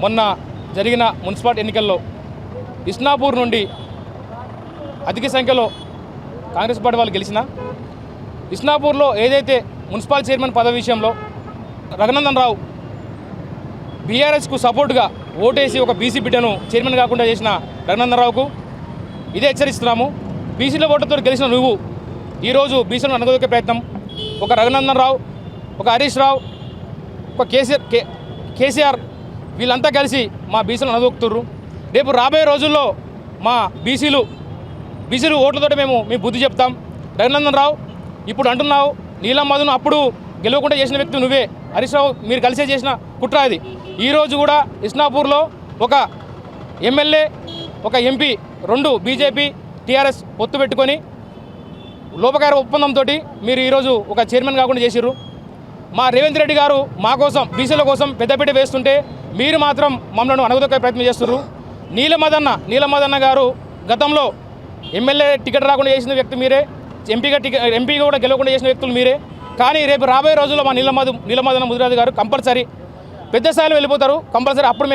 మొన్న జరిగిన మున్సిపాలిటీ ఎన్నికల్లో ఇస్నాపూర్ నుండి అధిక సంఖ్యలో కాంగ్రెస్ పార్టీ వాళ్ళు గెలిచిన ఇస్నాపూర్లో ఏదైతే మున్సిపల్ చైర్మన్ పదవి విషయంలో రఘునందన్ రావు బీఆర్ఎస్కు సపోర్టుగా ఓటేసి ఒక బీసీ బిడ్డను చైర్మన్ కాకుండా చేసిన రఘునందన్ రావుకు ఇదే హెచ్చరిస్తున్నాము. బీసీల ఓటుతో గెలిచిన నువ్వు ఈరోజు బీసీలను అనగదొక్కే ప్రయత్నం ఒక రఘునందన్ రావు, ఒక హరీష్ రావు, ఒక కేసీఆర్ వీళ్ళంతా కలిసి మా బీసీలను అనగదొక్కుతుర్రు. రేపు రాబోయే రోజుల్లో మా బీసీలు ఓట్లతో మేము మీ బుద్ధి చెప్తాం. రఘునందన్ రావు ఇప్పుడు అంటున్నావు నీలం మధును అప్పుడు గెలవకుండా చేసిన వ్యక్తి నువ్వే, హరీష్ రావు మీరు కలిసే చేసిన కుట్ర ఇది. ఈరోజు కూడా ఇస్నాపూర్లో ఒక ఎమ్మెల్యే ఒక ఎంపీ రెండు బీజేపీ టీఆర్ఎస్ పొత్తు పెట్టుకొని లోపకార ఒప్పందంతో మీరు ఈరోజు ఒక చైర్మన్ కాకుండా చేసిర్రు. మా రేవంత్ రెడ్డి గారు మా కోసం బీసీల కోసం పెద్దపీట వేస్తుంటే మీరు మాత్రం మమ్మల్ని అనగదొక్కే ప్రయత్నం చేస్తున్నారు. నీలమదన్న గారు గతంలో ఎమ్మెల్యే టికెట్ రాకుండా చేసిన వ్యక్తి మీరే, ఎంపీగా కూడా గెలవకుండా చేసిన వ్యక్తులు మీరే. కానీ రేపు రాబోయే రోజుల్లో మా నీలమదన్న ముదిరాజు గారు కంపల్సరీ పెద్ద స్థాయిలో వెళ్ళిపోతారు. కంపల్సరీ అప్పుడు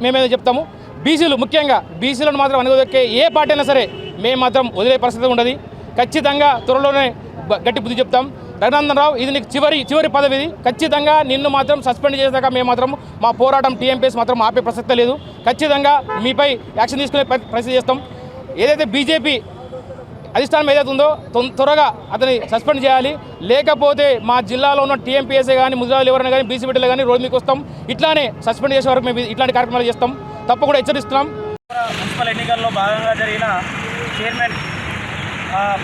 మేమేదో చెప్తాము. బీసీలు ముఖ్యంగా బీసీలను మాత్రం అనగదొక్కే ఏ పార్టీ అయినా సరే మేము మాత్రం వదిలే పరిస్థితి ఉండదు. ఖచ్చితంగా త్వరలోనే గట్టి బుద్ధి చెప్తాం. రఘునందన్ రావు ఇది నీకు చివరి పదవి, ఇది ఖచ్చితంగా నిన్ను మాత్రం సస్పెండ్ చేసాక మేము మాత్రం మా పోరాటం టీఎంపీఎస్ మాత్రం ఆపే ప్రసక్తే లేదు. ఖచ్చితంగా మీపై యాక్షన్ తీసుకునే ప్రయత్నం చేస్తాం. ఏదైతే బీజేపీ అధిష్టానం ఏదైతే ఉందో త్వరగా అతన్ని సస్పెండ్ చేయాలి. లేకపోతే మా జిల్లాలో ఉన్న టీఎంపీఎస్ఏ కానీ ముద్రాలు ఎవరైనా కానీ బీసీ బిడ్డలు కానీ రోడ్డు మీకు వస్తాం. ఇట్లానే సస్పెండ్ చేసే వరకు మేము ఇట్లాంటి కార్యక్రమాలు చేస్తాం. తప్పకుండా హెచ్చరిస్తున్నాం. మున్సిపల్ ఎన్నికల్లో భాగంగా జరిగిన చైర్మన్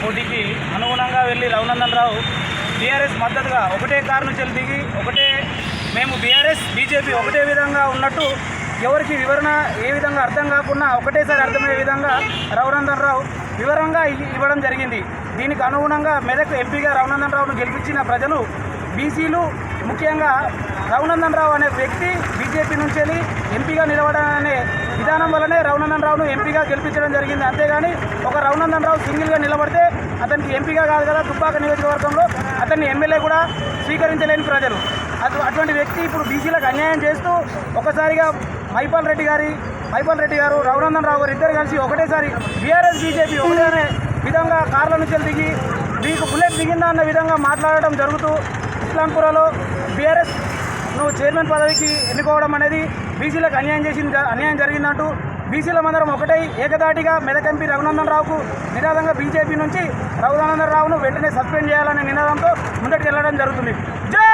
పోటీకి అనుగుణంగా వెళ్ళి రఘునందన్ రావు బీఆర్ఎస్ మద్దతుగా ఒకటే కారు నుంచి దిగి మేము బీఆర్ఎస్ బీజేపీ ఒకటే విధంగా ఉన్నట్టు ఎవరికి వివరణ ఏ విధంగా అర్థం కాకుండా ఒకటేసారి అర్థమయ్యే విధంగా రఘునందన్ రావు వివరంగా ఇవ్వడం జరిగింది. దీనికి అనుగుణంగా మెదక్ ఎంపీగా రఘునందన్ రావును గెలిపించిన ప్రజలు బీసీలు ముఖ్యంగా రఘునందన్ రావు అనే వ్యక్తి బీజేపీ నుంచి వెళ్ళి ఎంపీగా నిలబడాలనే విధానం వల్లనే రఘునందన్ రావును ఎంపీగా గెలిపించడం జరిగింది. అంతేగాని ఒక రఘునందన్ రావు సింగిల్గా నిలబడితే అతనికి ఎంపీగా కాదు కదా, దుబ్బాక నియోజకవర్గంలో అతన్ని ఎమ్మెల్యే కూడా స్వీకరించలేని ప్రజలు. అటువంటి వ్యక్తి ఇప్పుడు బీసీలకు అన్యాయం చేస్తూ ఒకసారిగా మైపాల్ రెడ్డి గారు రఘునందన్ రావు గారు ఇద్దరు కలిసి ఒకటేసారి బీఆర్ఎస్ బీజేపీ ఒకటే అనే విధంగా కార్ల నుంచి వెళ్ళి మీకు బుల్లెట్ దిగిందా అన్న విధంగా మాట్లాడడం జరుగుతూ ఇస్లాంపురాలో బీఆర్ఎస్ నువ్వు చైర్మన్ పదవికి ఎన్నుకోవడం అనేది బీసీలకు అన్యాయం జరిగిందంటూ బీసీల మందరం ఒకటై ఏకదాటిగా మెదక్ ఎంపీ రఘునందన్ రావుకు నినాదంగా బీజేపీ నుంచి రఘునందన్ రావును వెంటనే సస్పెండ్ చేయాలనే నినాదంతో ముందటికి వెళ్ళడం జరుగుతుంది. జై